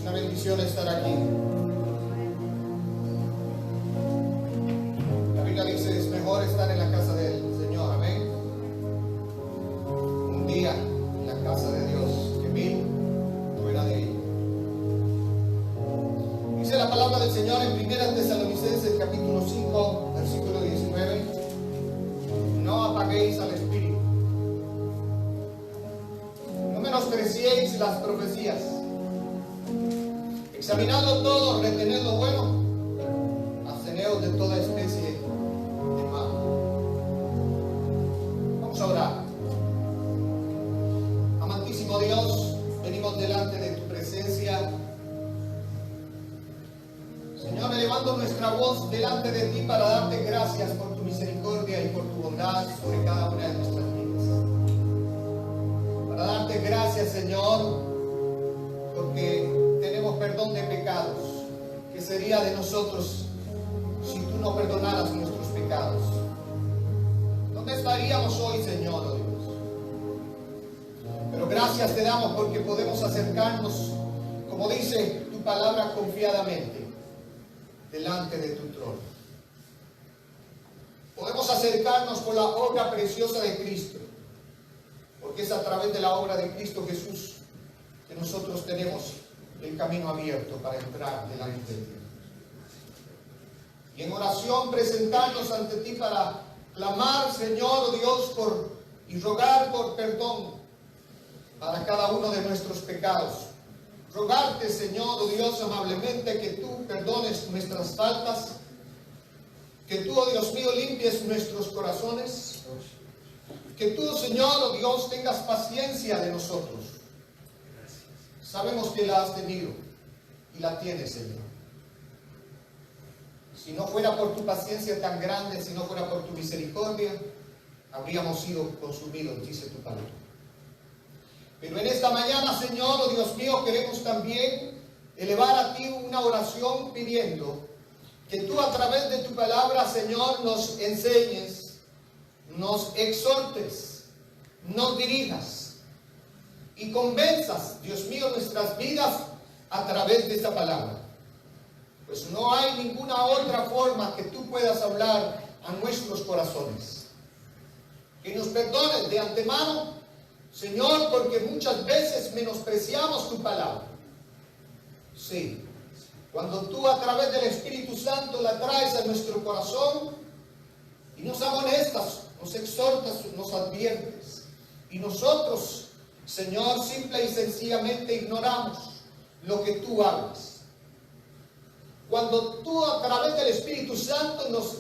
una bendición estar aquí. La Biblia dice, es mejor estar en la casa del Señor, amén. Un día en la casa de Dios que 1000 fuera de ella. Dice la palabra del Señor en 1 Tesalonicenses capítulo 5, versículo 19. No apaguéis al Espíritu. No menospreciéis las profecías. Examinadlo todo, retened lo bueno, absteneos de toda especie de mal. Vamos a orar. Amantísimo Dios, venimos delante de tu presencia. Señor, elevando nuestra voz delante de ti para darte gracias por tu misericordia y por tu bondad sobre cada una de nuestras vidas. Para darte gracias, Señor, porque tenemos perdón de pecados. ¿Qué sería de nosotros si tú no perdonaras nuestros pecados? ¿Dónde estaríamos hoy, Señor, oh Dios? Pero gracias te damos porque podemos acercarnos, como dice tu palabra, confiadamente delante de tu trono. Podemos acercarnos por la obra preciosa de Cristo, porque es a través de la obra de Cristo Jesús que nosotros tenemos el camino abierto para entrar delante de Dios. Y en oración presentarnos ante ti para clamar, Señor, oh Dios, y rogar por perdón para cada uno de nuestros pecados. Rogarte, Señor, oh Dios, amablemente que tú perdones nuestras faltas, que tú, oh Dios mío, limpies nuestros corazones, que tú, Señor, oh Dios, tengas paciencia de nosotros. Sabemos que la has tenido y la tienes, Señor. Si no fuera por tu paciencia tan grande, si no fuera por tu misericordia, habríamos sido consumidos, dice tu palabra. Pero en esta mañana, Señor, oh Dios mío, queremos también elevar a ti una oración pidiendo que tú a través de tu palabra, Señor, nos enseñes, nos exhortes, nos dirijas y convenzas, Dios mío, nuestras vidas a través de esta palabra. Pues no hay ninguna otra forma que tú puedas hablar a nuestros corazones. Que nos perdones de antemano, Señor, porque muchas veces menospreciamos tu palabra. Sí, cuando tú a través del Espíritu Santo la traes a nuestro corazón y nos amonestas, nos exhortas, nos adviertes, y nosotros, Señor, simple y sencillamente ignoramos lo que tú hablas. Cuando tú a través del Espíritu Santo nos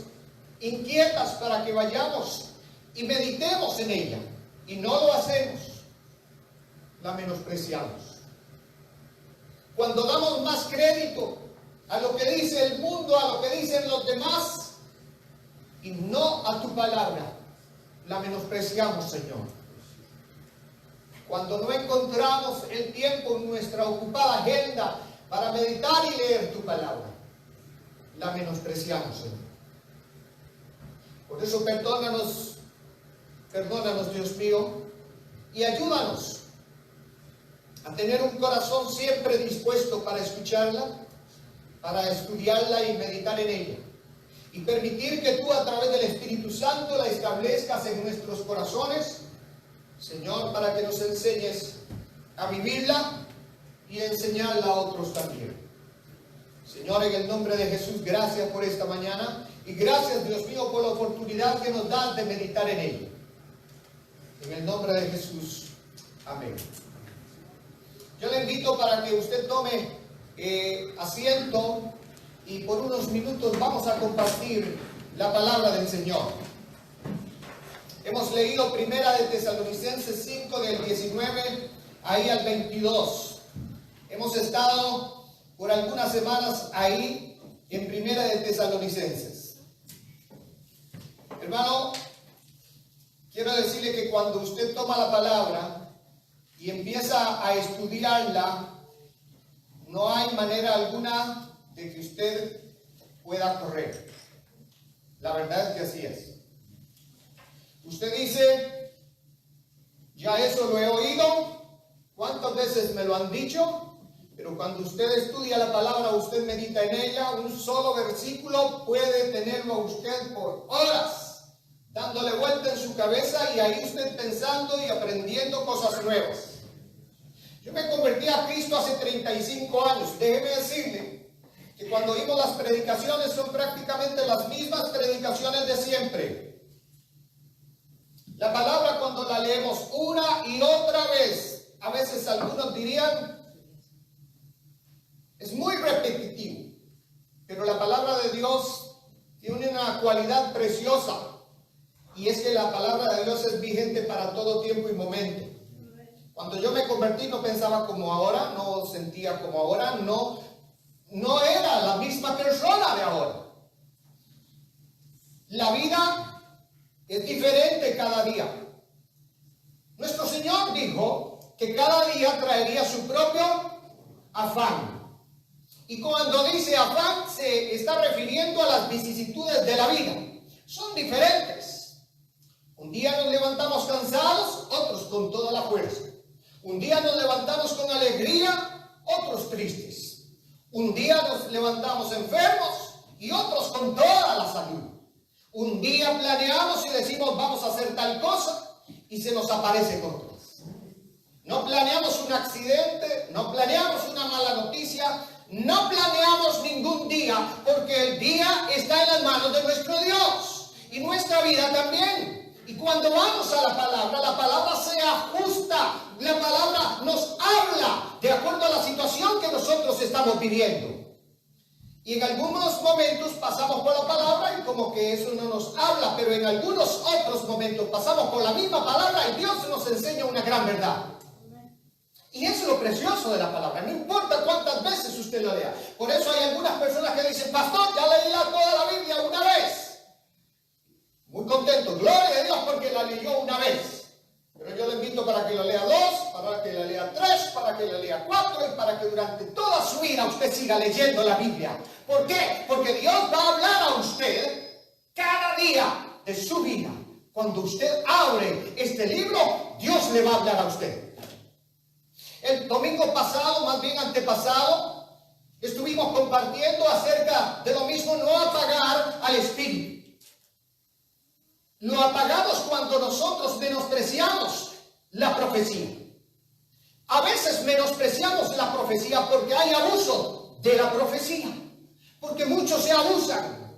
inquietas para que vayamos y meditemos en ella, y no lo hacemos, la menospreciamos. Cuando damos más crédito a lo que dice el mundo, a lo que dicen los demás, y no a tu palabra, la menospreciamos, Señor. Cuando no encontramos el tiempo en nuestra ocupada agenda para meditar y leer tu palabra, la menospreciamos, Señor. Por eso perdónanos, Dios mío, y ayúdanos a tener un corazón siempre dispuesto para escucharla, para estudiarla y meditar en ella. Y permitir que tú a través del Espíritu Santo la establezcas en nuestros corazones, Señor, para que nos enseñes a vivirla y a enseñarla a otros también. Señor, en el nombre de Jesús, gracias por esta mañana y gracias, Dios mío, por la oportunidad que nos das de meditar en ella. En el nombre de Jesús, amén. Yo le invito para que usted tome asiento y por unos minutos vamos a compartir la palabra del Señor. Hemos leído 1 Tesalonicenses 5 del 19 ahí al 22. Hemos estado por algunas semanas ahí en 1 Tesalonicenses. Hermano, quiero decirle que cuando usted toma la palabra y empieza a estudiarla, no hay manera alguna de que usted pueda correr. La verdad es que así es. Usted dice, ya eso lo he oído, ¿cuántas veces me lo han dicho? Pero cuando usted estudia la palabra, usted medita en ella, un solo versículo puede tenerlo a usted por horas, dándole vuelta en su cabeza y ahí usted pensando y aprendiendo cosas nuevas. Yo me convertí a Cristo hace 35 años. Déjeme decirle que cuando oímos las predicaciones son prácticamente las mismas predicaciones de siempre. La palabra cuando la leemos una y otra vez, a veces algunos dirían, es muy repetitivo, pero la palabra de Dios tiene una cualidad preciosa, y es que la palabra de Dios es vigente para todo tiempo y momento. Cuando yo me convertí no pensaba como ahora, no sentía como ahora, no era la misma persona de ahora. La vida es diferente cada día. Nuestro Señor dijo que cada día traería su propio afán. Y cuando dice afán, se está refiriendo a las vicisitudes de la vida. Son diferentes. Un día nos levantamos cansados, otros con toda la fuerza. Un día nos levantamos con alegría, otros tristes. Un día nos levantamos enfermos y otros con toda la salud. Un día planeamos y decimos vamos a hacer tal cosa y se nos aparecen otras. No planeamos un accidente, no planeamos una mala noticia, no planeamos ningún día, porque el día está en las manos de nuestro Dios y nuestra vida también. Y cuando vamos a la palabra se ajusta, la palabra nos habla de acuerdo a la situación que nosotros estamos viviendo. Y en algunos momentos pasamos por la palabra y como que eso no nos habla, pero en algunos otros momentos pasamos por la misma palabra y Dios nos enseña una gran verdad. Y eso es lo precioso de la palabra, no importa cuántas veces usted lo lea. Por eso hay algunas personas que dicen, pastor, ya leí toda la Biblia una vez. Muy contento, gloria a Dios porque la leyó una vez. Pero yo le invito para que lo lea 2, para que la lea 3, para que la lea 4 y para que durante toda su vida usted siga leyendo la Biblia. ¿Por qué? Porque Dios va a hablar a usted cada día de su vida. Cuando usted abre este libro, Dios le va a hablar a usted. El domingo pasado, más bien antepasado, estuvimos compartiendo acerca de lo mismo, no apagar al Espíritu. Lo apagamos cuando nosotros menospreciamos la profecía. A veces menospreciamos la profecía porque hay abuso de la profecía. Porque muchos se abusan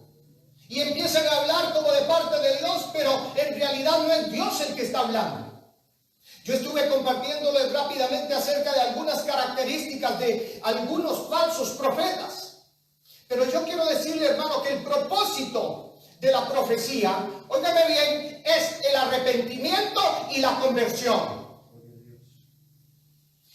y empiezan a hablar como de parte de Dios, pero en realidad no es Dios el que está hablando. Yo estuve compartiéndoles rápidamente acerca de algunas características de algunos falsos profetas. Pero yo quiero decirle, hermano, que el propósito de la profecía, óigame bien, es el arrepentimiento y la conversión.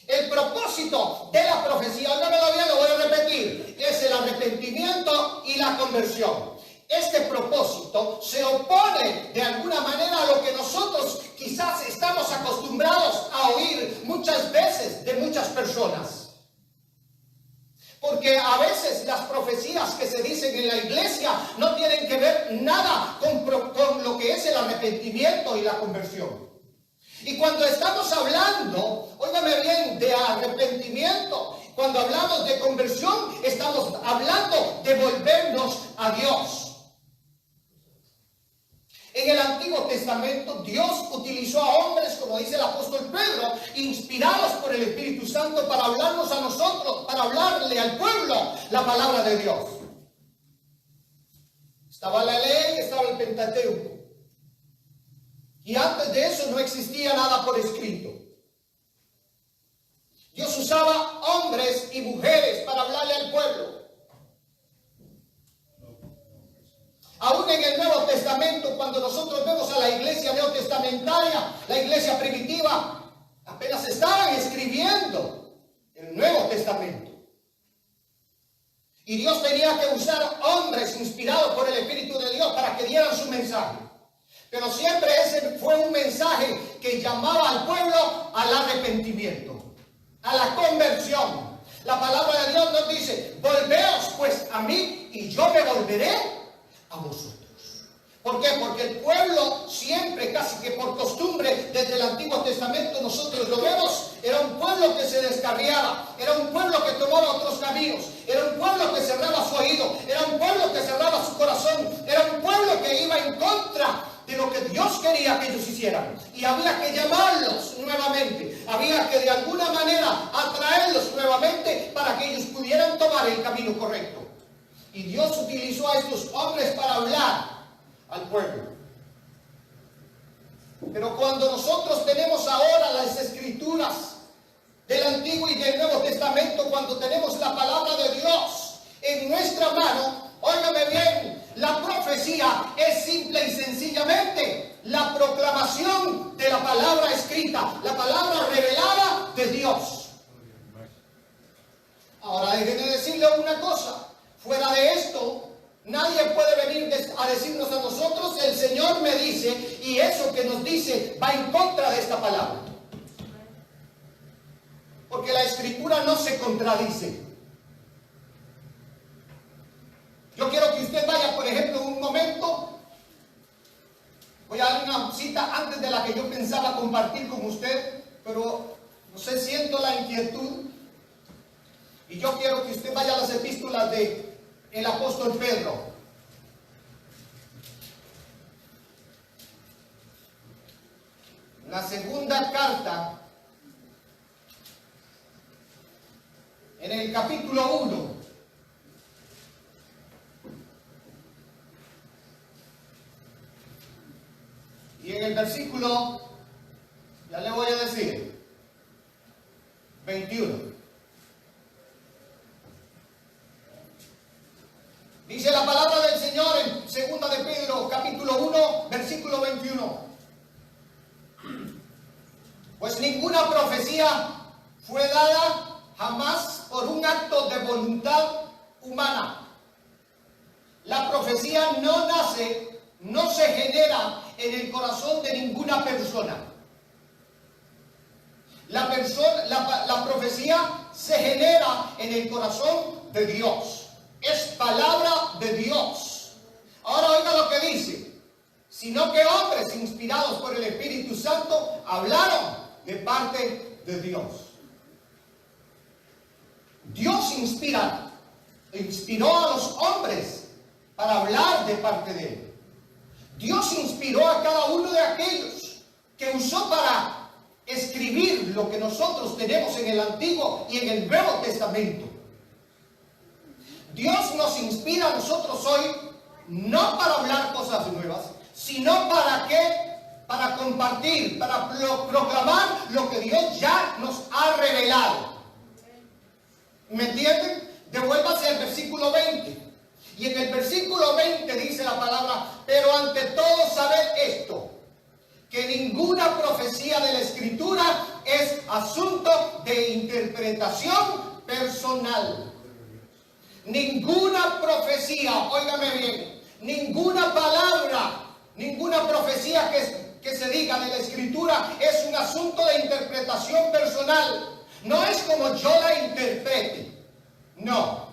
El propósito de la profecía, óigamelo bien, lo voy a repetir, es el arrepentimiento y la conversión. Este propósito se opone de alguna manera a lo que nosotros quizás estamos acostumbrados a oír muchas veces de muchas personas. Porque a veces las profecías que se dicen en la iglesia no tienen que ver nada con lo que es el arrepentimiento y la conversión. Y cuando estamos hablando, óigame bien, de arrepentimiento, cuando hablamos de conversión, estamos hablando de volvernos a Dios. En el Antiguo Testamento, Dios utilizó a hombres, como dice el apóstol Pedro, inspirados por el Espíritu Santo para hablarnos a nosotros, para hablarle al pueblo la palabra de Dios. Estaba la ley, estaba el Pentateuco. Y antes de eso no existía nada por escrito. Dios usaba hombres y mujeres para hablarle al pueblo. Aún en el Nuevo Testamento, cuando nosotros vemos a la iglesia neotestamentaria, la iglesia primitiva, apenas estaban escribiendo el Nuevo Testamento. Y Dios tenía que usar hombres inspirados por el Espíritu de Dios para que dieran su mensaje. Pero siempre ese fue un mensaje que llamaba al pueblo al arrepentimiento, a la conversión. La palabra de Dios nos dice, volveos pues a mí y yo me volveré a vosotros. ¿Por qué? Porque el pueblo siempre, casi que por costumbre, desde el Antiguo Testamento nosotros lo vemos, era un pueblo que se descarriaba, era un pueblo que tomaba otros caminos, era un pueblo que cerraba su oído, era un pueblo que cerraba su corazón, era un pueblo que iba en contra de lo que Dios quería que ellos hicieran. Y había que llamarlos nuevamente, había que de alguna manera atraerlos nuevamente para que ellos pudieran tomar el camino correcto. Y Dios utilizó a estos hombres para hablar al pueblo. Pero cuando nosotros tenemos ahora las escrituras del Antiguo y del Nuevo Testamento, cuando tenemos la palabra de Dios en nuestra mano, óigame bien, la profecía es simple y sencillamente la proclamación de la palabra escrita, la palabra revelada de Dios. Ahora déjenme decirle una cosa, fuera de esto, nadie puede venir a decirnos a nosotros, el Señor me dice, y eso que nos dice va en contra de esta palabra. Porque la Escritura no se contradice. Yo quiero que usted vaya, por ejemplo, un momento. Voy a dar una cita antes de la que yo pensaba compartir con usted, pero no sé, siento la inquietud. Y yo quiero que usted vaya a las epístolas de el apóstol Pedro. La segunda carta, en el capítulo 1. Y en el versículo, ya le voy a decir, 21. Dice la palabra del Señor en segunda de Pedro, capítulo 1, versículo 21. Pues ninguna profecía fue dada jamás por un acto de voluntad humana. La profecía no nace, no se genera en el corazón de ninguna persona. La profecía se genera en el corazón de Dios. Es palabra de Dios. Ahora oiga lo que dice. Sino que hombres inspirados por el Espíritu Santo hablaron de parte de Dios. Dios inspiró a los hombres para hablar de parte de Él. Dios inspiró a cada uno de aquellos que usó para escribir lo que nosotros tenemos en el Antiguo y en el Nuevo Testamento. Dios nos inspira a nosotros hoy no para hablar cosas nuevas, sino para qué, para compartir, para proclamar lo que Dios ya nos ha revelado. ¿Me entienden? Devuélvase al versículo 20. Y en el versículo 20 dice la palabra: pero ante todo sabed esto, que ninguna profecía de la Escritura es asunto de interpretación personal. Ninguna profecía, óigame bien, ninguna palabra, ninguna profecía que se diga de la Escritura es un asunto de interpretación personal. No es como yo la interprete. No.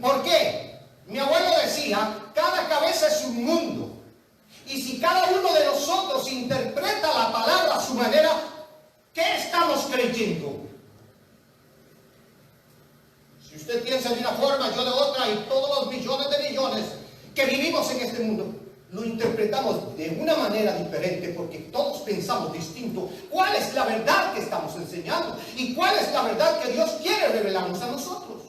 ¿Por qué? Mi abuelo decía, cada cabeza es un mundo. Y si cada uno de nosotros interpreta la palabra a su manera, ¿qué estamos creyendo? Si usted piensa de una forma, yo de otra, y todos los millones de millones que vivimos en este mundo, lo interpretamos de una manera diferente porque todos pensamos distinto. ¿Cuál es la verdad que estamos enseñando? ¿Y cuál es la verdad que Dios quiere revelarnos a nosotros?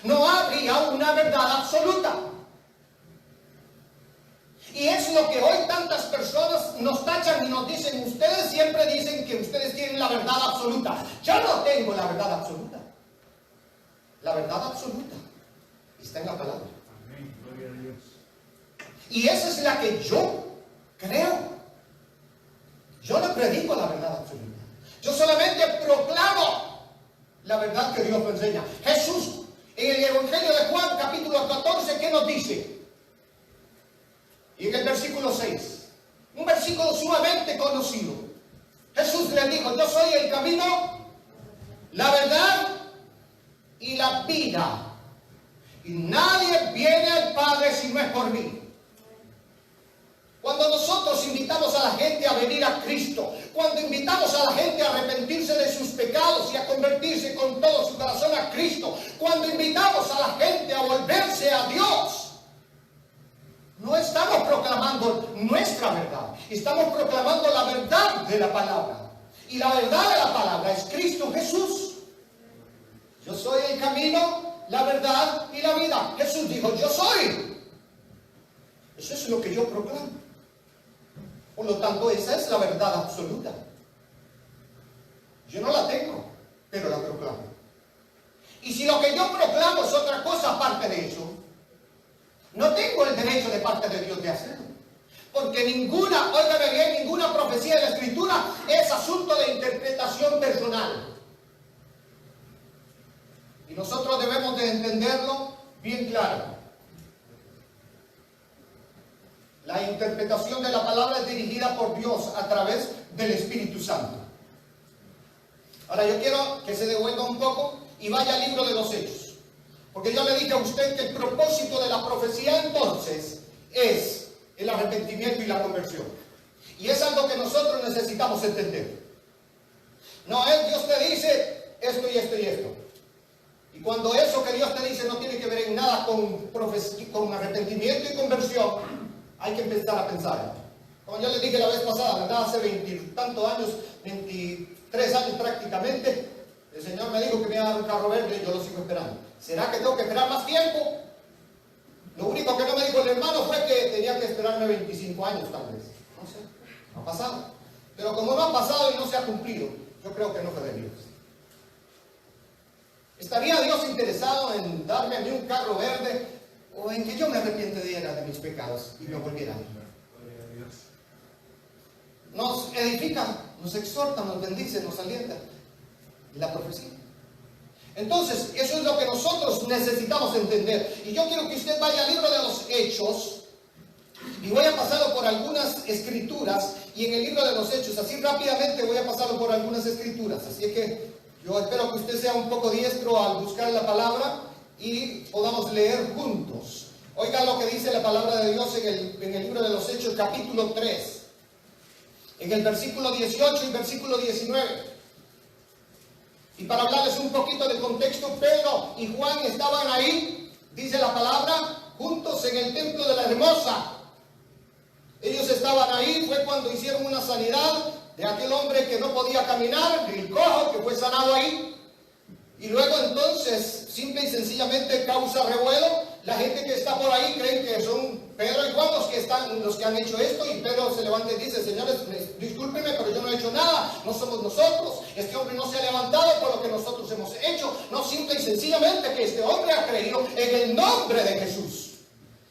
No habría una verdad absoluta. Y es lo que hoy tantas personas nos tachan y nos dicen: ustedes siempre dicen que ustedes tienen la verdad absoluta. Yo no tengo la verdad absoluta. La verdad absoluta está en la palabra. Amén. Gloria a Dios. Y esa es la que yo creo. Yo no predico la verdad absoluta. Yo solamente proclamo la verdad que Dios me enseña. Jesús, en el Evangelio de Juan, capítulo 14, ¿qué nos dice? Y en el versículo 6, un versículo sumamente conocido. Jesús le dijo: yo soy el camino, la verdad y la vida. Y nadie viene al Padre si no es por mí. Cuando nosotros invitamos a la gente a venir a Cristo, cuando invitamos a la gente a arrepentirse de sus pecados y a convertirse con todo su corazón a Cristo, cuando invitamos a la gente a volverse a Dios, no estamos proclamando nuestra verdad, estamos proclamando la verdad de la palabra. Y la verdad de la palabra es Cristo Jesús. Yo soy el camino, la verdad y la vida. Jesús dijo, yo soy. Eso es lo que yo proclamo. Por lo tanto, esa es la verdad absoluta. Yo no la tengo, pero la proclamo. Y si lo que yo proclamo es otra cosa aparte de eso, no tengo el derecho de parte de Dios de hacerlo. Porque ninguna, óigame bien, ninguna profecía de la Escritura es asunto de interpretación personal. Y nosotros debemos de entenderlo bien claro. La interpretación de la palabra es dirigida por Dios a través del Espíritu Santo. Ahora yo quiero que se devuelva un poco y vaya al libro de los Hechos. Porque yo le dije a usted que el propósito de la profecía entonces es el arrepentimiento y la conversión. Y es algo que nosotros necesitamos entender. No es Dios te dice esto y esto y esto. Y cuando eso que Dios te dice no tiene que ver en nada con arrepentimiento y conversión, hay que empezar a pensar. Como yo les dije la vez pasada, ¿verdad? Hace 20 tantos años, 23 años prácticamente, el Señor me dijo que me iba a dar un carro verde y yo lo sigo esperando. ¿Será que tengo que esperar más tiempo? Lo único que no me dijo el hermano fue que tenía que esperarme 25 años tal vez. No sé, no ha pasado. Pero como no ha pasado y no se ha cumplido, yo creo que no fue de Dios. ¿Estaría Dios interesado en darme a mí un carro verde o en que yo me arrepintiera de mis pecados y me volviera a Él? Nos edifica, nos exhorta, nos bendice, nos alienta. La profecía. Entonces, eso es lo que nosotros necesitamos entender. Y yo quiero que usted vaya al libro de los Hechos. Y voy a pasarlo por algunas escrituras. Y en el libro de los Hechos, así rápidamente voy a pasarlo por algunas escrituras. Así que yo espero que usted sea un poco diestro al buscar la palabra y podamos leer juntos. Oiga lo que dice la palabra de Dios en el libro de los Hechos, capítulo 3. En el versículo 18 y versículo 19. Y para hablarles un poquito del contexto, Pedro y Juan estaban ahí, dice la palabra, juntos en el templo de la Hermosa. Ellos estaban ahí, fue cuando hicieron una sanidad de aquel hombre que no podía caminar, el cojo que fue sanado ahí. Y luego entonces, simple y sencillamente causa revuelo. La gente que está por ahí creen que son Pedro y Juan los que han hecho esto. Y Pedro se levanta y dice, señores, discúlpenme, pero yo no he hecho nada. No somos nosotros. Este hombre no se ha levantado por lo que nosotros hemos hecho. No, simple y sencillamente que este hombre ha creído en el nombre de Jesús.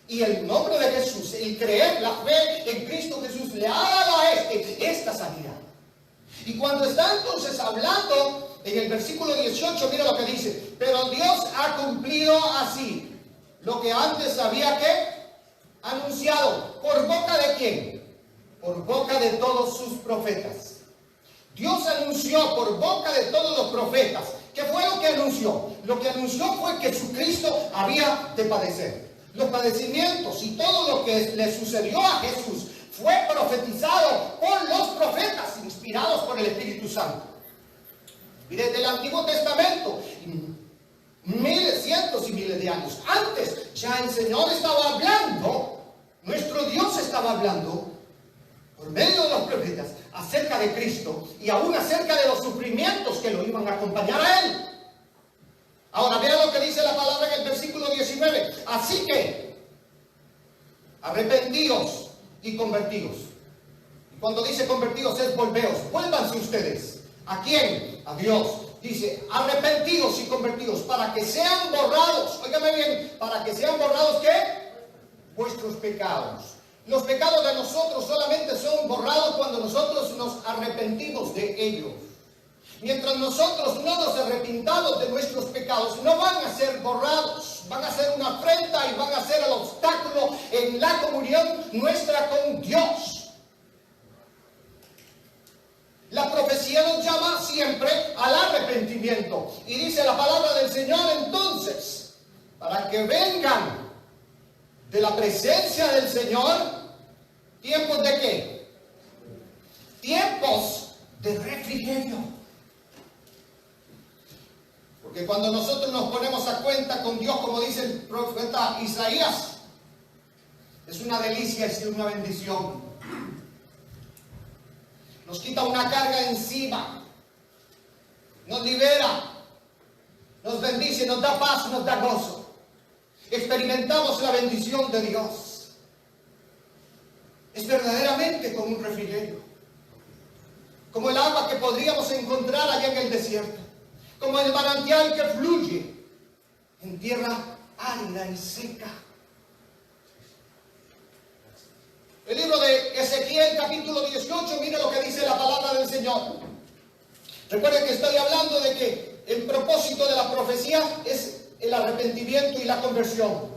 Y el nombre de Jesús, el creer, la fe en Cristo Jesús, le ha dado a esta sanidad. Y cuando está entonces hablando en el versículo 18, mira lo que dice: pero Dios ha cumplido así lo que antes había que anunciado. ¿Por boca de quién? Por boca de todos sus profetas. Dios anunció por boca de todos los profetas. ¿Qué fue lo que anunció? Lo que anunció fue que Jesucristo había de padecer. Los padecimientos y todo lo que le sucedió a Jesús fue profetizado por los profetas, inspirados por el Espíritu Santo. Y desde el Antiguo Testamento, miles, cientos y miles de años antes, ya el Señor estaba hablando, nuestro Dios estaba hablando, por medio de los profetas, acerca de Cristo y aún acerca de los sufrimientos que lo iban a acompañar a Él. Ahora vean lo que dice la palabra en el versículo 19. Así que, arrepentíos y convertíos. Y cuando dice convertíos es volveos. Vuélvanse ustedes. ¿A quién? A Dios. Dice, arrepentidos y convertidos para que sean borrados. Óigame bien, para que sean borrados, ¿qué? Vuestros pecados. Los pecados de nosotros solamente son borrados cuando nosotros nos arrepentimos de ellos. Mientras nosotros no nos arrepintamos de nuestros pecados, no van a ser borrados, van a ser una afrenta y van a ser el obstáculo en la comunión nuestra con Dios. La profecía nos llama siempre al arrepentimiento. Y dice la palabra del Señor entonces, para que vengan de la presencia del Señor, ¿Tiempos de qué? Tiempos de refrigerio. Porque cuando nosotros nos ponemos a cuenta con Dios, como dice el profeta Isaías, es una delicia, es una bendición. Nos quita una carga encima, nos libera, nos bendice, nos da paz, nos da gozo. Experimentamos la bendición de Dios. Es verdaderamente como un refrigerio, como el agua que podríamos encontrar allá en el desierto, como el manantial que fluye en tierra árida y seca. El libro de Ezequiel, capítulo 18, mire lo que dice la palabra del Señor. Recuerden que estoy hablando de que el propósito de la profecía es el arrepentimiento y la conversión.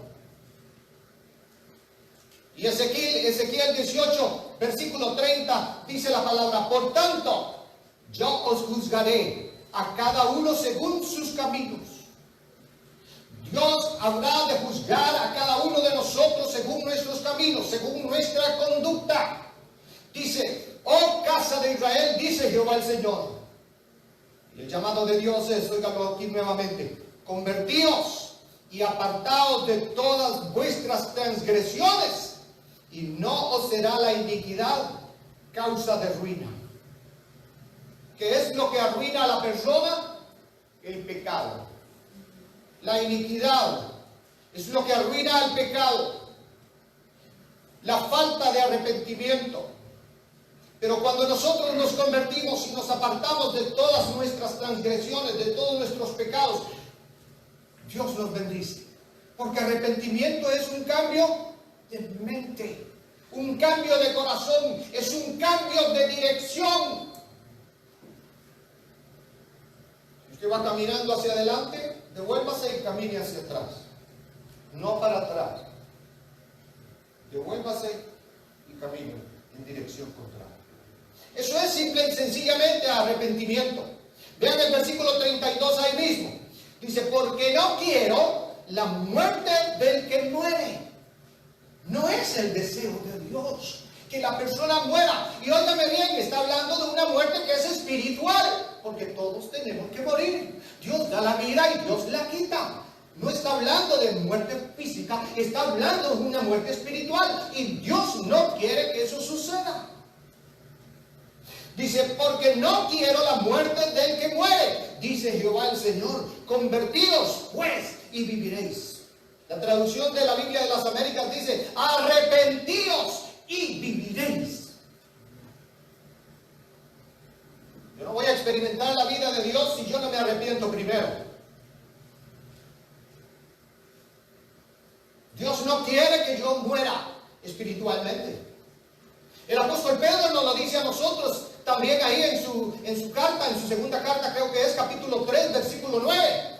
Y Ezequiel 18, versículo 30, dice la palabra: por tanto, yo os juzgaré a cada uno según sus caminos. Dios habrá de juzgar a cada uno de nosotros según nuestros caminos, según nuestra conducta. Dice: oh casa de Israel, dice Jehová el Señor. Y el llamado de Dios es, óigalo aquí nuevamente: convertíos y apartaos de todas vuestras transgresiones, y no os será la iniquidad causa de ruina. ¿Qué es lo que arruina a la persona? El pecado. La iniquidad es lo que arruina el pecado. La falta de arrepentimiento. Pero cuando nosotros nos convertimos y nos apartamos de todas nuestras transgresiones, de todos nuestros pecados, Dios nos bendice. Porque arrepentimiento es un cambio de mente, un cambio de corazón, es un cambio de dirección. Si usted va caminando hacia adelante, devuélvase y camine hacia atrás, no para atrás. Devuélvase y camine en dirección contraria. Eso es simple y sencillamente arrepentimiento. Vean el versículo 32 ahí mismo. Dice: porque no quiero la muerte del que muere. No es el deseo de Dios que la persona muera. Y óigame bien, está hablando de una muerte que es espiritual, porque todos tenemos que morir. Dios da la vida y Dios la quita. No está hablando de muerte física, está hablando de una muerte espiritual. Y Dios no quiere que eso suceda. Dice: porque no quiero la muerte del que muere, dice Jehová el Señor. Convertíos pues y viviréis. La traducción de la Biblia de las Américas dice: arrepentíos y viviréis. Yo no voy a experimentar la vida de Dios si yo no me arrepiento primero. Dios no quiere que yo muera espiritualmente. El apóstol Pedro nos lo dice a nosotros también ahí en su carta, en su segunda carta, creo que es capítulo 3, versículo 9.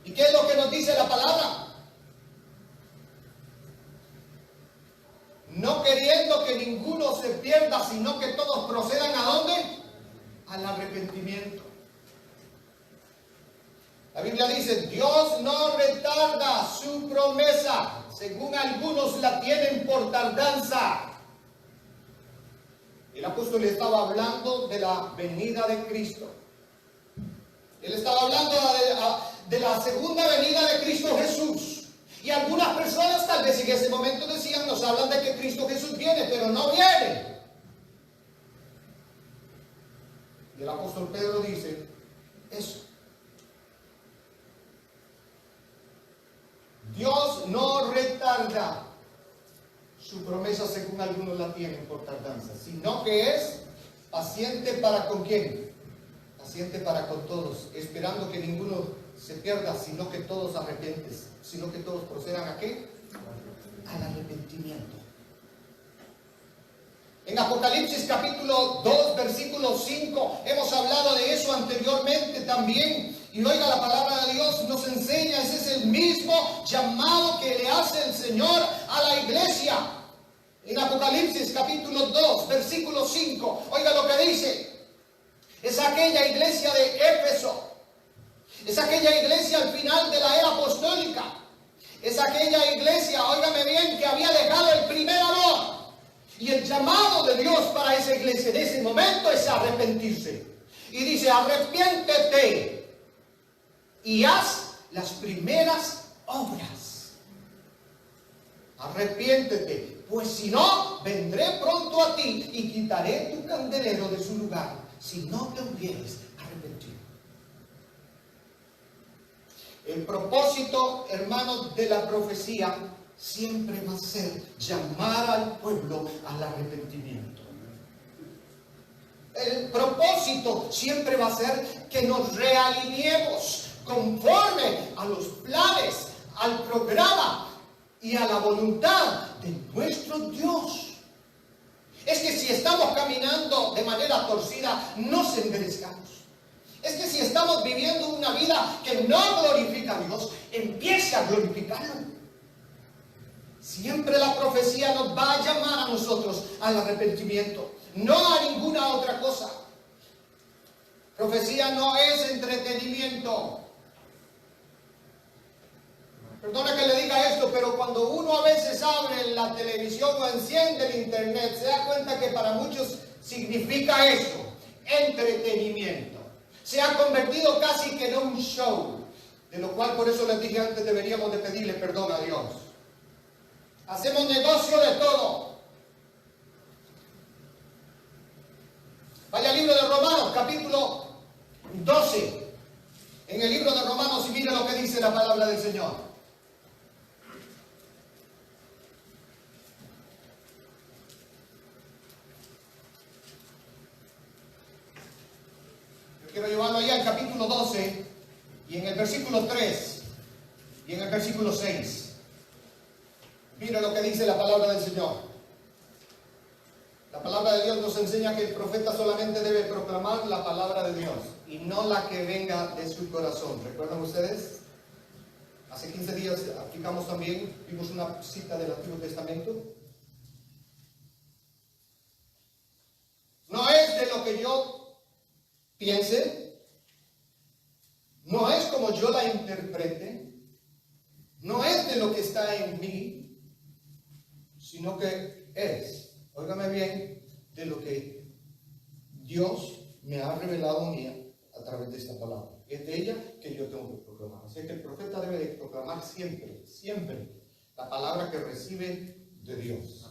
¿Y qué es lo que nos dice la palabra? No queriendo que ninguno se pierda, sino que todos procedan ¿a dónde? Al arrepentimiento. La Biblia dice: Dios no retarda su promesa, según algunos la tienen por tardanza. El apóstol estaba hablando de la venida de Cristo. Él estaba hablando de la segunda venida de Cristo Jesús. Y algunas personas tal vez en ese momento decían: nos hablan de que Cristo Jesús viene, pero no viene. Y el apóstol Pedro dice eso. Dios no retarda su promesa, según algunos la tienen por tardanza, sino que es paciente para ¿con quién? Paciente para con todos, esperando que ninguno se pierda, sino que todos arrepientes, sino que todos procedan ¿a qué? Al arrepentimiento. En Apocalipsis capítulo 2, versículo 5, hemos hablado de eso anteriormente también. Y oiga, la palabra de Dios nos enseña, ese es el mismo llamado que le hace el Señor a la iglesia. En Apocalipsis capítulo 2, versículo 5, oiga lo que dice. Es aquella iglesia de Éfeso. Es aquella iglesia al final de la era apostólica. Es aquella iglesia, óigame bien, que había dejado el primer amor. Y el llamado de Dios para esa iglesia en ese momento es arrepentirse. Y dice, arrepiéntete y haz las primeras obras. Arrepiéntete, pues si no, vendré pronto a ti y quitaré tu candelero de su lugar, si no te hubieres arrepentido. El propósito, hermanos, de la profecía siempre va a ser llamar al pueblo al arrepentimiento. El propósito siempre va a ser que nos realineemos conforme a los planes, al programa y a la voluntad de nuestro Dios. Es que si estamos caminando de manera torcida, nos enderezcamos. Es que si estamos viviendo una vida que no glorifica a Dios, empiece a glorificarlo. Siempre la profecía nos va a llamar a nosotros al arrepentimiento, no a ninguna otra cosa. Profecía no es entretenimiento. Perdona que le diga esto, pero cuando uno a veces abre la televisión o enciende el internet, se da cuenta que para muchos significa eso, entretenimiento. Se ha convertido casi que en un show, de lo cual por eso les dije antes deberíamos de pedirle perdón a Dios. Hacemos negocio de todo. Vaya al libro de Romanos, capítulo 12. En el libro de Romanos, y mire lo que dice la palabra del Señor. Yo quiero llevarlo allá al capítulo 12, y en el versículo 3, y en el versículo 6. Mira lo que dice la palabra del Señor. La palabra de Dios nos enseña que el profeta solamente debe proclamar la palabra de Dios y no la que venga de su corazón. ¿Recuerdan ustedes? Hace 15 días aplicamos también, vimos una cita del Antiguo Testamento. No es de lo que yo piense, no es como yo la interprete, no es de lo que está en mí, sino que es, óigame bien, de lo que Dios me ha revelado a mí a través de esta palabra. Es de ella que yo tengo que proclamar. Así que el profeta debe de proclamar siempre, siempre la palabra que recibe de Dios.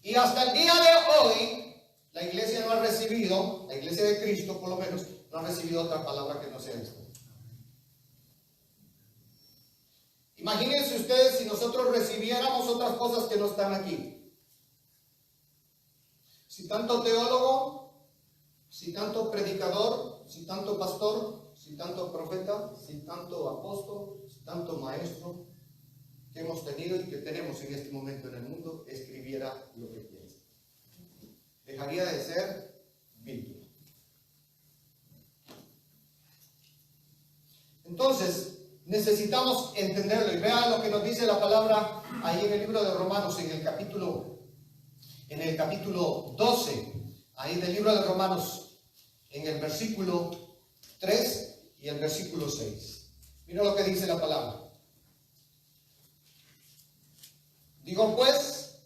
Y hasta el día de hoy, la iglesia no ha recibido, la iglesia de Cristo por lo menos, no ha recibido otra palabra que no sea esta. Imagínense ustedes si nosotros recibiéramos otras cosas que no están aquí. Si tanto teólogo, si tanto predicador, si tanto pastor, si tanto profeta, si tanto apóstol, si tanto maestro que hemos tenido y que tenemos en este momento en el mundo, escribiera lo que piensa. Dejaría de ser Biblia. Entonces, necesitamos entenderlo, y vean lo que nos dice la palabra ahí en el libro de Romanos, en el capítulo 12, ahí del libro de Romanos, en el versículo 3 y el versículo 6. Mira lo que dice la palabra. Digo pues,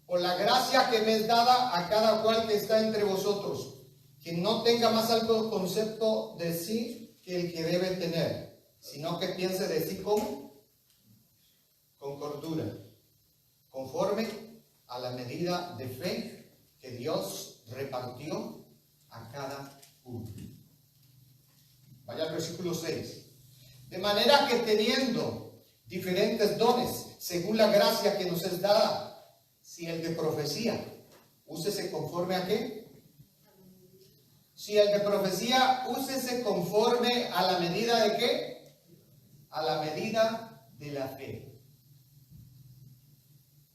por la gracia que me es dada a cada cual que está entre vosotros, que no tenga más alto concepto de sí que el que debe tener, sino que piense de sí como con cordura, conforme a la medida de fe que Dios repartió a cada uno. Vaya al versículo 6. De manera que teniendo diferentes dones, según la gracia que nos es dada, si el de profecía, úsese conforme a qué. Si el de profecía, úsese conforme a la medida de qué. A la medida de la fe.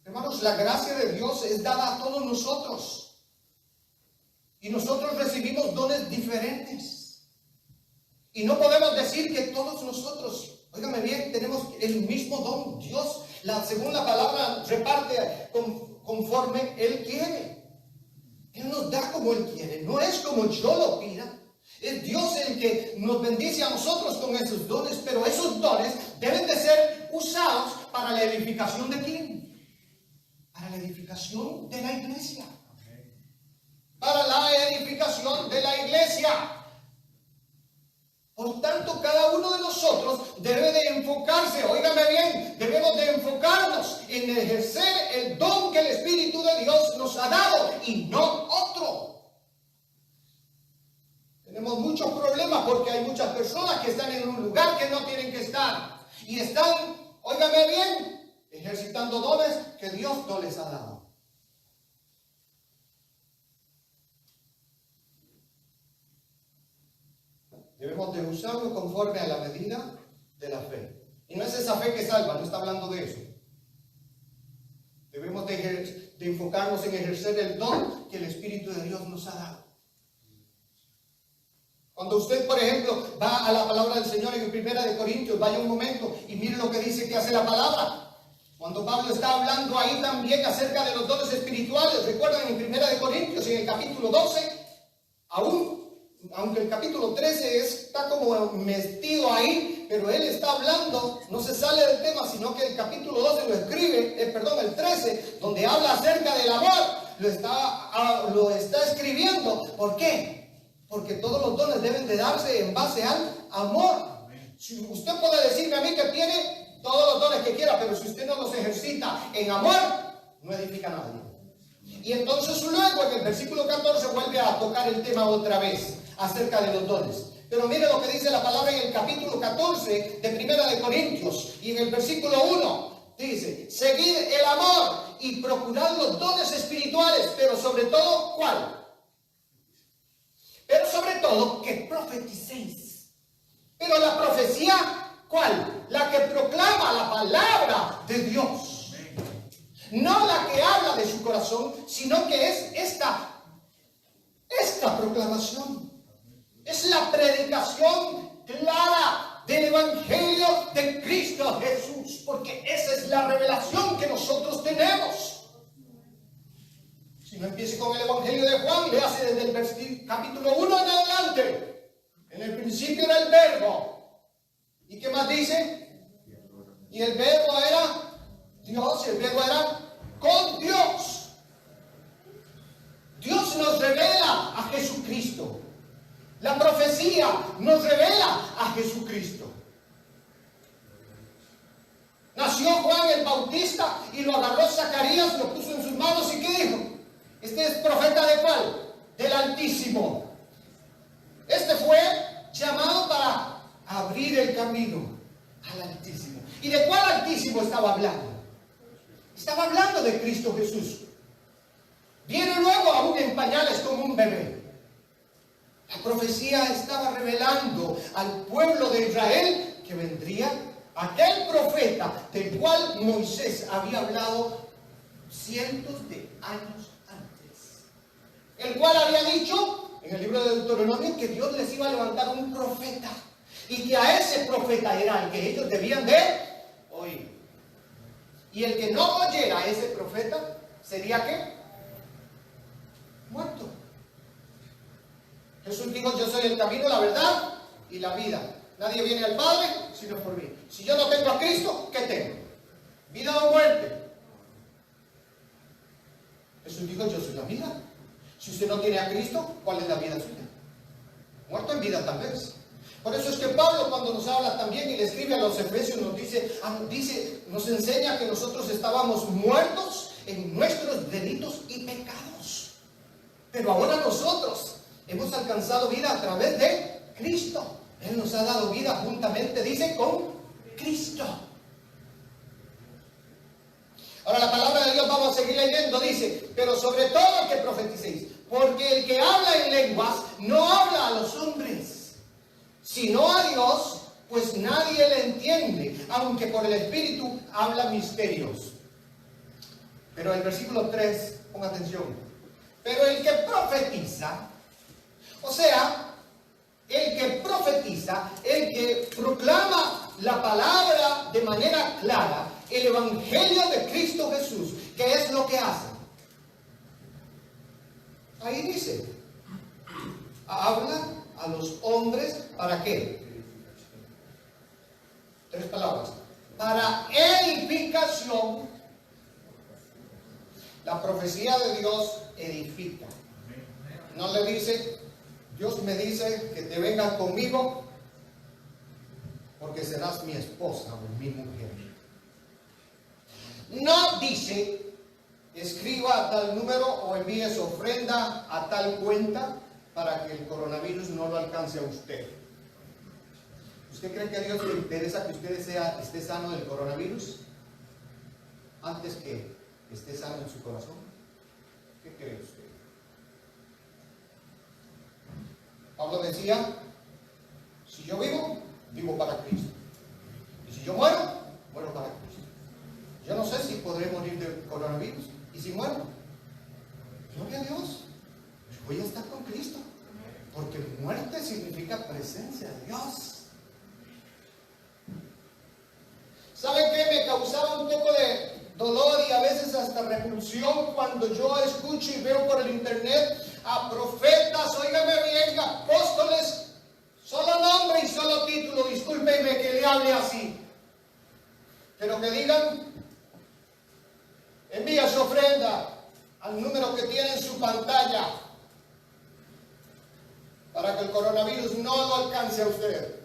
Hermanos, la gracia de Dios es dada a todos nosotros. Y nosotros recibimos dones diferentes. Y no podemos decir que todos nosotros, óigame bien, tenemos el mismo don. Dios, según la palabra, reparte conforme Él quiere. Él nos da como Él quiere. No es como yo lo pida. Es Dios el que nos bendice a nosotros con esos dones, pero esos dones deben de ser usados para la edificación de ¿quién? Para la edificación de la iglesia. para la edificación de la iglesia. Por tanto, cada uno de nosotros debe de enfocarse, óigame bien, debemos de enfocarnos en ejercer el don que el Espíritu de Dios nos ha dado y no otro. Tenemos muchos problemas porque hay muchas personas que están en un lugar que no tienen que estar y están, óigame bien, ejercitando dones que Dios no les ha dado. Debemos de usarlo conforme a la medida de la fe. Y no es esa fe que salva, no está hablando de eso. Debemos de enfocarnos en ejercer el don que el Espíritu de Dios nos ha dado. Cuando usted, por ejemplo, va a la palabra del Señor en 1 Corintios, vaya un momento y mire lo que dice que hace la palabra. Cuando Pablo está hablando ahí también acerca de los dones espirituales, recuerdan en 1 Corintios, en el capítulo 12, aunque el capítulo 13 está como metido ahí, pero él está hablando, no se sale del tema, sino que el capítulo 12 lo escribe, el 13, donde habla acerca del amor, lo está escribiendo. ¿Por qué? Porque todos los dones deben de darse en base al amor. Si usted puede decirme a mí que tiene todos los dones que quiera, pero si usted no los ejercita en amor, no edifica a nadie. Y entonces luego en el versículo 14 vuelve a tocar el tema otra vez acerca de los dones. Pero mire lo que dice la palabra en el capítulo 14 de 1 Corintios y en el versículo 1 dice: seguid el amor y procurad los dones espirituales, pero sobre todo, ¿cuál? Pero sobre todo que profeticéis. Pero la profecía, ¿cuál? La que proclama la palabra de Dios. No la que habla de su corazón, sino que es esta proclamación. Es la predicación clara del Evangelio de Cristo Jesús, porque esa es la revelación que nosotros tenemos. Si no empiece con el Evangelio de Juan, le hace desde el capítulo 1 en adelante. En el principio era el Verbo. ¿Y qué más dice? Y el Verbo era Dios, y el Verbo era con Dios. Dios nos revela a Jesucristo. La profecía nos revela a Jesucristo. Nació Juan el Bautista y lo agarró Zacarías, lo puso en sus manos y ¿qué dijo? Este es profeta ¿de cuál? Del Altísimo. Este fue llamado para abrir el camino al Altísimo. ¿Y de cuál Altísimo estaba hablando? Estaba hablando de Cristo Jesús. Viene luego aún en pañales como un bebé. La profecía estaba revelando al pueblo de Israel que vendría aquel profeta del cual Moisés había hablado cientos de años antes, el cual había dicho en el libro de Deuteronomio que Dios les iba a levantar un profeta y que a ese profeta era el que ellos debían de oír, y el que no oyera a ese profeta sería ¿qué? Muerto. Jesús dijo: yo soy el camino, la verdad y la vida. Nadie viene al Padre sino por mí. Si yo no tengo a Cristo, ¿qué tengo? ¿Vida o muerte? Jesús dijo: yo soy la vida. Si usted no tiene a Cristo, ¿cuál es la vida suya? Muerto en vida tal vez. Por eso es que Pablo, cuando nos habla también y le escribe a los Efesios, nos enseña que nosotros estábamos muertos en nuestros delitos y pecados. Pero ahora nosotros hemos alcanzado vida a través de Cristo. Él nos ha dado vida juntamente, dice, con Cristo. Ahora la palabra de Dios, vamos a seguir leyendo, dice: pero sobre todo el que profeticéis, porque el que habla en lenguas no habla a los hombres, sino a Dios, pues nadie le entiende, aunque por el Espíritu habla misterios. Pero el versículo 3, ponga atención: pero el que profetiza, o sea, el que profetiza, el que proclama la palabra de manera clara, el Evangelio de Cristo Jesús, ¿qué es lo que hace? Ahí dice: habla a los hombres, ¿para qué? 3 palabras: para edificación. La profecía de Dios edifica. No le dice, Dios me dice que te vengan conmigo porque serás mi esposa o mi mujer. No dice, escriba a tal número o envíe su ofrenda a tal cuenta para que el coronavirus no lo alcance a usted. ¿Usted cree que a Dios le interesa que usted esté sano del coronavirus antes que esté sano en su corazón? ¿Qué cree usted? Pablo decía, si yo vivo, vivo para Cristo. Y si yo muero, muero para Cristo. Yo no sé si podré morir del coronavirus. Y si muero, gloria a Dios, voy a estar con Cristo. Porque muerte significa presencia de Dios. ¿Saben qué? Me causaba un poco de dolor y a veces hasta repulsión cuando yo escucho y veo por el internet a profetas, óigame bien, apóstoles, solo nombre y solo título, discúlpenme que le hable así, pero que digan, envía su ofrenda al número que tiene en su pantalla para que el coronavirus no lo alcance a usted,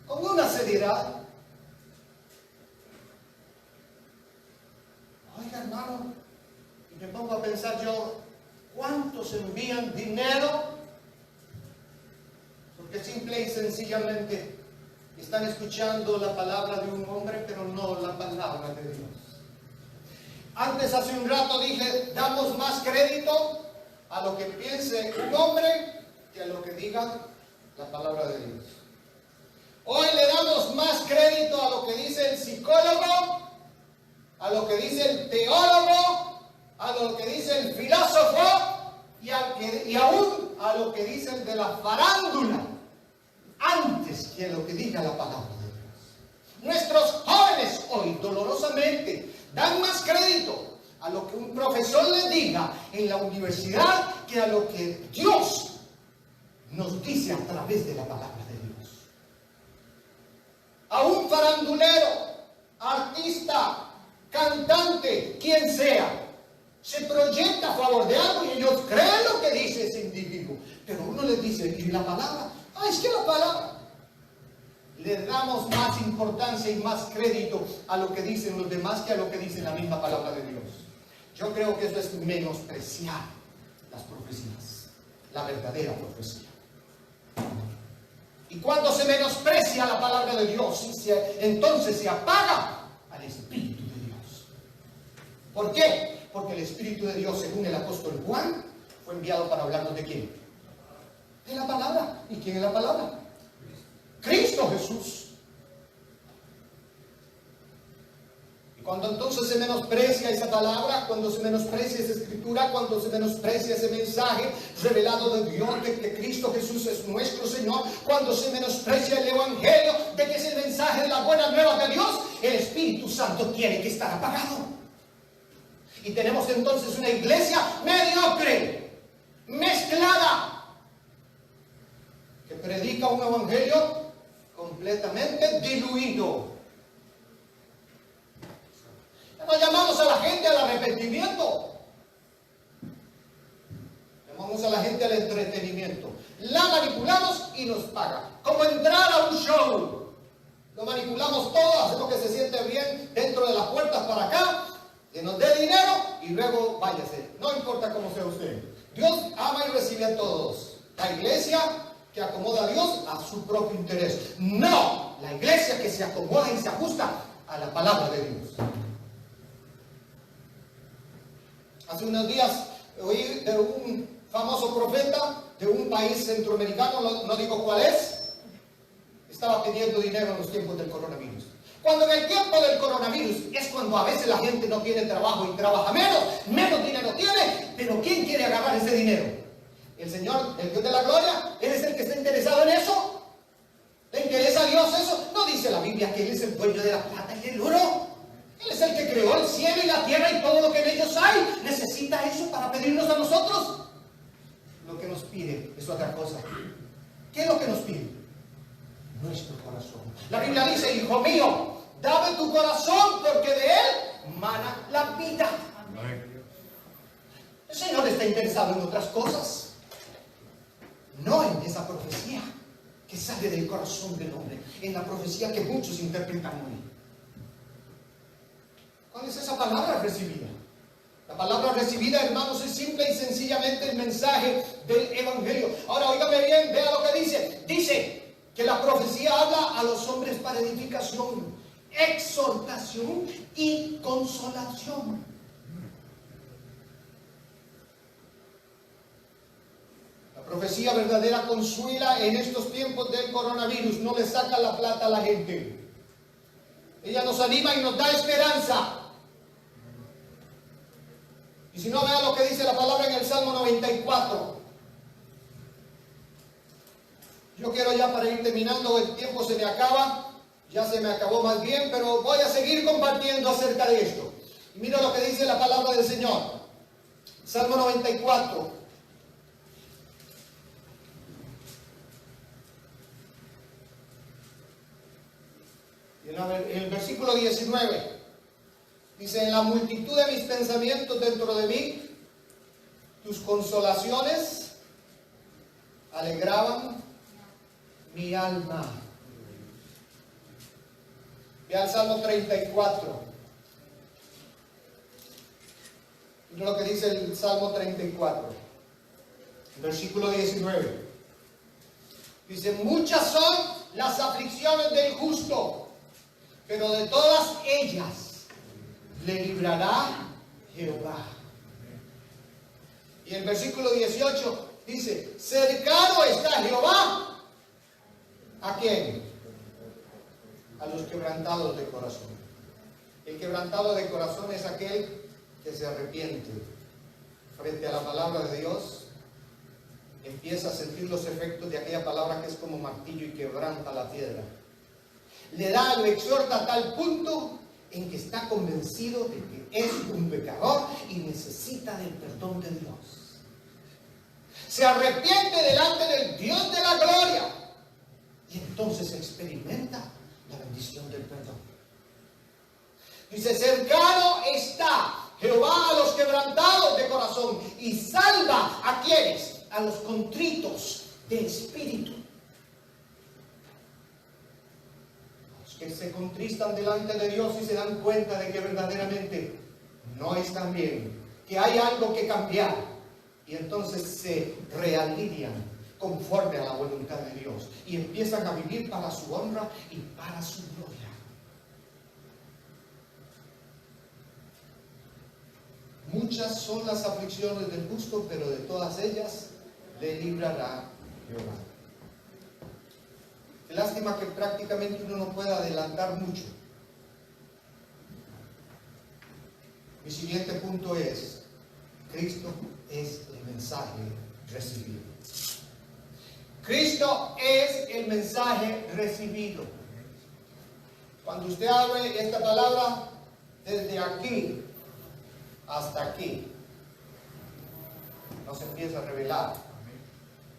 con una seriedad. Oiga, hermano, y me pongo a pensar yo, ¿cuántos envían dinero? Porque simple y sencillamente están escuchando la palabra de un hombre, pero no la palabra de Dios. Antes, hace un rato dije, damos más crédito a lo que piense un hombre que a lo que diga la palabra de Dios. Hoy le damos más crédito a lo que dice el psicólogo, a lo que dice el teólogo, a lo que dice el filósofo y aún a lo que dice el de la farándula, antes que a lo que diga la palabra de Dios. Nuestros jóvenes hoy, dolorosamente, dan más crédito a lo que un profesor les diga en la universidad que a lo que Dios nos dice a través de la palabra de Dios. A un farandulero, artista, cantante, quien sea, se proyecta a favor de algo y ellos creen lo que dice ese individuo. Pero uno les dice, ¿y la palabra? Ah, es que la palabra. Le damos más importancia y más crédito a lo que dicen los demás que a lo que dice la misma palabra de Dios. Yo creo que eso es menospreciar las profecías, la verdadera profecía. Y cuando se menosprecia la palabra de Dios, entonces se apaga al Espíritu de Dios. ¿Por qué? Porque el Espíritu de Dios, según el apóstol Juan, fue enviado para hablarnos de quién. De la palabra. ¿Y quién es la palabra? Cristo Jesús. Y cuando entonces se menosprecia esa palabra, cuando se menosprecia esa escritura, cuando se menosprecia ese mensaje revelado de Dios, de que Cristo Jesús es nuestro Señor, cuando se menosprecia el Evangelio, de que es el mensaje de la buena nueva de Dios, el Espíritu Santo tiene que estar apagado. Y tenemos entonces una iglesia mediocre, mezclada, que predica un evangelio completamente diluido. No llamamos a la gente al arrepentimiento, llamamos a la gente al entretenimiento. La manipulamos y nos paga, como entrar a un show. Lo manipulamos todo, hacemos que se siente bien dentro de las puertas para acá, que nos dé dinero y luego váyase. No importa cómo sea usted. Dios ama y recibe a todos. La iglesia que acomoda a Dios a su propio interés. No, la iglesia que se acomoda y se ajusta a la palabra de Dios. Hace unos días oí de un famoso profeta de un país centroamericano, no digo cuál es, estaba pidiendo dinero en los tiempos del coronavirus. Cuando en el tiempo del coronavirus es cuando a veces la gente no tiene trabajo y trabaja menos dinero tiene, pero ¿quién quiere agarrar ese dinero? El Señor, el Dios de la gloria, Él es el que está interesado en eso. ¿Le interesa a Dios eso? No dice la Biblia que Él es el dueño de la plata y del oro. Él es el que creó el cielo y la tierra y todo lo que en ellos hay. ¿Necesita eso para pedirnos a nosotros? Lo que nos pide es otra cosa. ¿Qué es lo que nos pide? Nuestro corazón. La Biblia dice, hijo mío, dame tu corazón porque de él mana la vida. El Señor está interesado en otras cosas. no en esa profecía que sale del corazón del hombre, en la profecía que muchos interpretan hoy. ¿Cuál es esa palabra recibida? La palabra recibida, hermanos, es simple y sencillamente el mensaje del Evangelio. Ahora, óigame bien, vea lo que dice. Dice que la profecía habla a los hombres para edificación, exhortación y consolación. La profecía verdadera consuela en estos tiempos del coronavirus, no le saca la plata a la gente. Ella nos anima y nos da esperanza. Y si no, vea lo que dice la palabra en el Salmo 94. Yo quiero ya, para ir terminando, el tiempo se me acaba, ya se me acabó más bien, pero voy a seguir compartiendo acerca de esto. Y mira lo que dice la palabra del Señor. Salmo 94. Y en el versículo 19. Dice: en la multitud de mis pensamientos dentro de mí, tus consolaciones alegraban mi alma. Ve al Salmo 34. Mira lo que dice el Salmo 34, versículo 19. Dice: muchas son las aflicciones del justo, pero de todas ellas le librará Jehová. Y el versículo 18 dice: cercano está Jehová. ¿A quién? A los quebrantados de corazón. El quebrantado de corazón es aquel que se arrepiente frente a la palabra de Dios, empieza a sentir los efectos de aquella palabra que es como martillo y quebranta la piedra. Le da, lo exhorta a tal punto en que está convencido de que es un pecador y necesita del perdón de Dios. Se arrepiente delante del Dios de la gloria y entonces experimenta la bendición del perdón. Dice: cercano está Jehová a los quebrantados de corazón y salva a quienes, a los contritos de espíritu. Que se contristan delante de Dios y se dan cuenta de que verdaderamente no están bien, que hay algo que cambiar, y entonces se realinean conforme a la voluntad de Dios y empiezan a vivir para su honra y para su gloria. Muchas son las aflicciones del justo, pero de todas ellas le librará Jehová. Qué lástima que prácticamente uno no pueda adelantar mucho. Mi siguiente punto es: Cristo es el mensaje recibido. Cristo es el mensaje recibido. Cuando usted abre esta palabra, desde aquí hasta aquí, nos empieza a revelar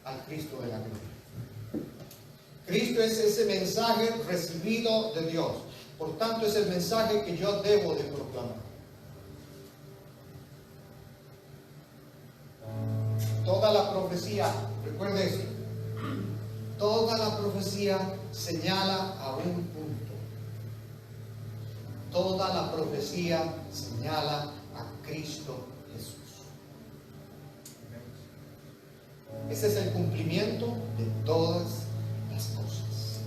al Cristo de la gloria. Cristo es ese mensaje recibido de Dios. Por tanto, es el mensaje que yo debo de proclamar. Toda la profecía, recuerde esto, toda la profecía señala a un punto. Toda la profecía señala a Cristo Jesús. Ese es el cumplimiento de todas las cosas.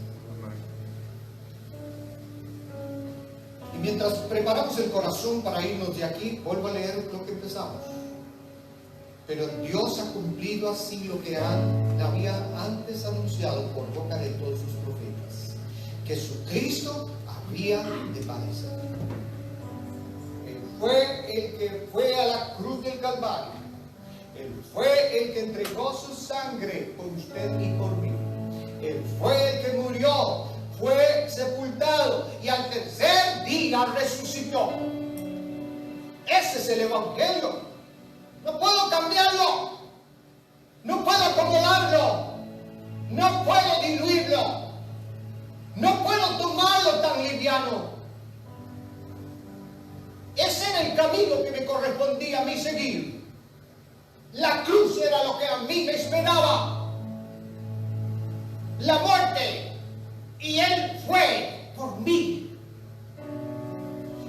Y mientras preparamos el corazón para irnos de aquí, vuelvo a leer lo que empezamos. Pero Dios ha cumplido así lo que había antes anunciado por boca de todos sus profetas, que Jesucristo había de padecer. Él fue el que fue a la cruz del Calvario. Él fue el que entregó su sangre por usted y por mí. Él fue el que murió, fue sepultado y al tercer día resucitó. Ese es el Evangelio. No puedo cambiarlo, no puedo acomodarlo, no puedo diluirlo, no puedo tomarlo tan liviano. Ese era el camino que me correspondía a mí seguir. La cruz era lo que a mí me esperaba. la muerte, y Él fue por mí.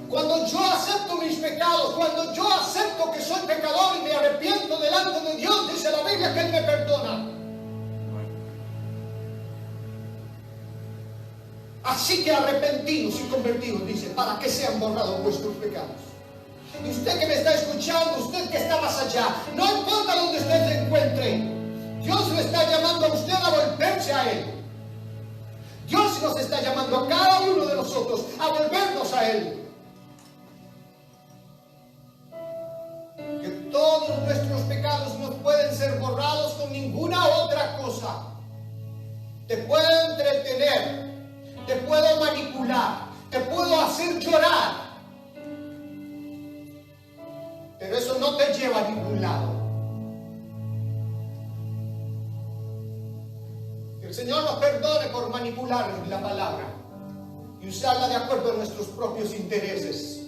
Cuando yo acepto mis pecados, cuando yo acepto que soy pecador y me arrepiento delante de Dios, dice la Biblia que Él me perdona. Así que arrepentidos y convertidos, dice, para que sean borrados vuestros pecados. Y usted que me está escuchando, usted que está más allá, no importa donde usted se encuentre, Dios le está llamando a usted a volverse a Él. Dios nos está llamando a cada uno de nosotros a volvernos a Él. Que todos nuestros pecados no pueden ser borrados con ninguna otra cosa. Te puedo entretener, te puedo manipular, te puedo hacer llorar, pero eso no te lleva a ningún lado. Que el Señor nos perdone por manipular la palabra y usarla de acuerdo a nuestros propios intereses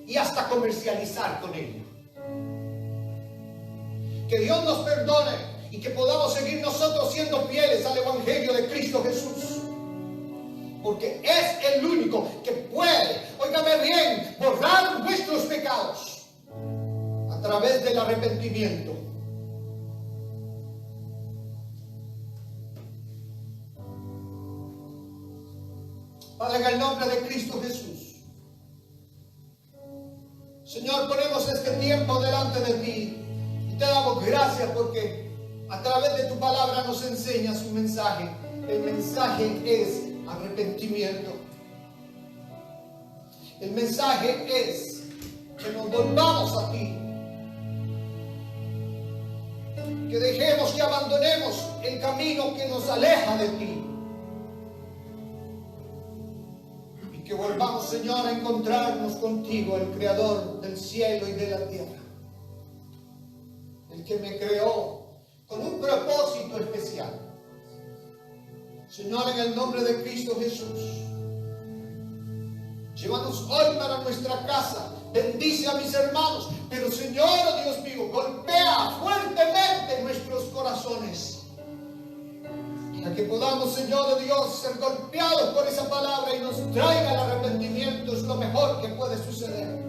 y hasta comercializar con ella. Que Dios nos perdone y que podamos seguir nosotros siendo fieles al Evangelio de Cristo Jesús. Porque es el único que puede, óigame bien, borrar nuestros pecados a través del arrepentimiento. Padre, en el nombre de Cristo Jesús, Señor, ponemos este tiempo delante de ti y te damos gracias porque a través de tu palabra nos enseñas un mensaje. El mensaje es arrepentimiento. El mensaje es que nos volvamos a ti, que dejemos, que abandonemos el camino que nos aleja de ti y que volvamos, Señor, a encontrarnos contigo, el Creador del cielo y de la tierra, el que me creó con un propósito especial. Señor, en el nombre de Cristo Jesús, llévanos hoy para nuestra casa, bendice a mis hermanos, pero Señor, oh Dios mío, golpea fuertemente nuestros corazones, para que podamos, Señor, oh Dios, ser golpeados por esa palabra y nos traiga el arrepentimiento. Es lo mejor que puede suceder.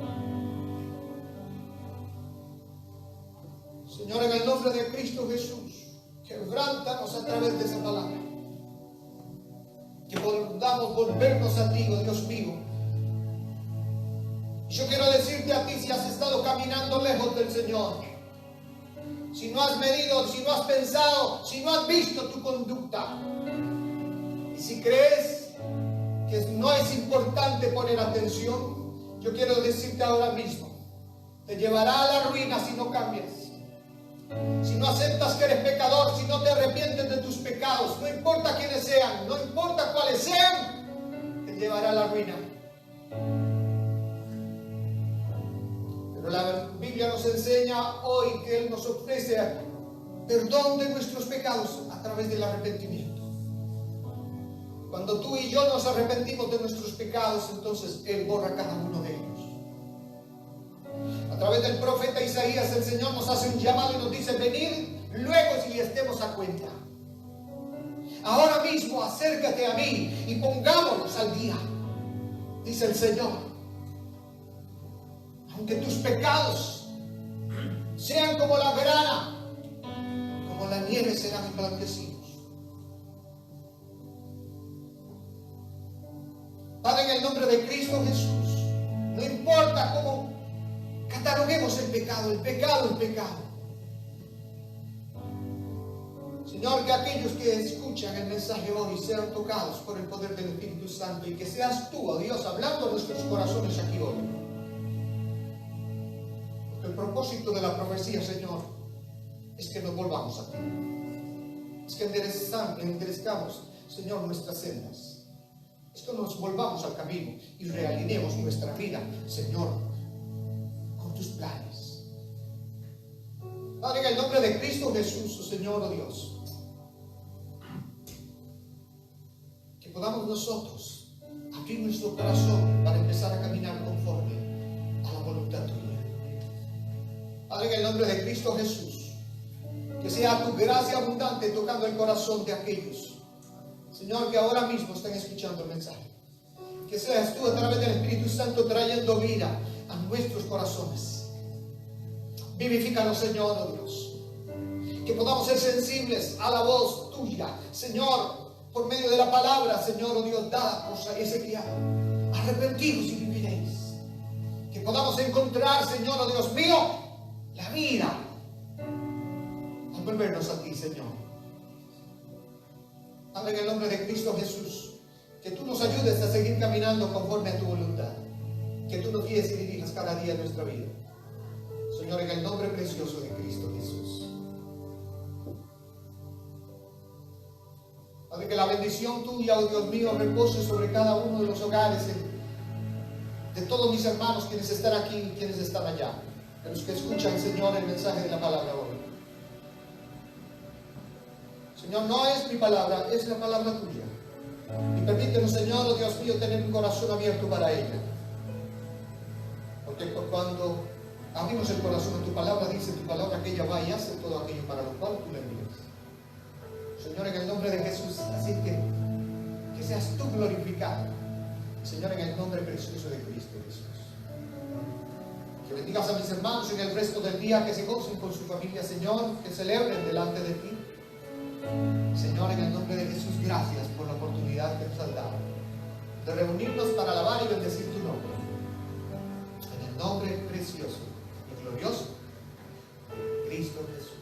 Señor, en el nombre de Cristo Jesús, quebrántanos a través de esa palabra. Que podamos volvernos a ti, oh Dios mío. Yo quiero decirte a ti, si has estado caminando lejos del Señor, si no has medido, si no has pensado, si no has visto tu conducta, y si crees que no es importante poner atención, yo quiero decirte ahora mismo, te llevará a la ruina si no cambias. Si no aceptas que eres pecador, si no te arrepientes de tus pecados, no importa quiénes sean, no importa cuáles sean, te llevará a la ruina. Pero la Biblia nos enseña hoy que Él nos ofrece perdón de nuestros pecados a través del arrepentimiento. Cuando tú y yo nos arrepentimos de nuestros pecados, entonces Él borra cada uno de ellos. A través del profeta Isaías, el Señor nos hace un llamado y nos dice: venid luego si estemos a cuenta. Ahora mismo acércate a mí y pongámonos al día, dice el Señor. Aunque tus pecados sean como la grana, como la nieve serán emblanquecidos. Padre, en el nombre de Cristo Jesús, no importa cómo cataloguemos el pecado es pecado. Señor, que aquellos que escuchan el mensaje hoy sean tocados por el poder del Espíritu Santo y que seas tú, oh Dios, hablando a nuestros corazones aquí hoy. Porque el propósito de la profecía, Señor, es que nos volvamos a ti. Es que enderezcamos, Señor, nuestras sendas. Es que nos volvamos al camino y realineemos nuestra vida, Señor, con tus planes. Padre, en el nombre de Cristo Jesús, oh Señor, oh Dios, que podamos nosotros abrir nuestro corazón para empezar a caminar conforme a la voluntad tuya. Padre, en el nombre de Cristo Jesús, que sea tu gracia abundante tocando el corazón de aquellos Señor, que ahora mismo estén escuchando el mensaje. Que seas tú a través del Espíritu Santo trayendo vida a nuestros corazones. Vivifícanos, Señor, oh Dios. Que podamos ser sensibles a la voz tuya, Señor, por medio de la palabra, Señor, oh Dios, dada por Ezequiel. Arrepentidos y viviréis. Que podamos encontrar, Señor, oh Dios mío, la vida al volvernos a ti, Señor. Padre, en el nombre de Cristo Jesús, que tú nos ayudes a seguir caminando conforme a tu voluntad. Que tú nos guíes y dirijas cada día nuestra vida. Señor, en el nombre precioso de Cristo Jesús. Padre, que la bendición tuya, oh Dios mío, repose sobre cada uno de los hogares de todos mis hermanos, quienes están aquí y quienes están allá, de los que escuchan, Señor, el mensaje de la palabra hoy. Señor, no es mi palabra, es la palabra tuya. Y permítenos, Señor, oh Dios mío, tener un corazón abierto para ella. Porque cuando abrimos el corazón a tu palabra, dice tu palabra que ella va y hace todo aquello para lo cual tú le envías. Señor, en el nombre de Jesús, así que seas tú glorificado. Señor, en el nombre precioso de Cristo Jesús. Que bendigas a mis hermanos en el resto del día, que se gocen con su familia, Señor, que celebren delante de ti. Señor, en el nombre de Jesús, gracias por la oportunidad que nos has dado de reunirnos para alabar y bendecir tu nombre. En el nombre precioso y glorioso de Cristo Jesús.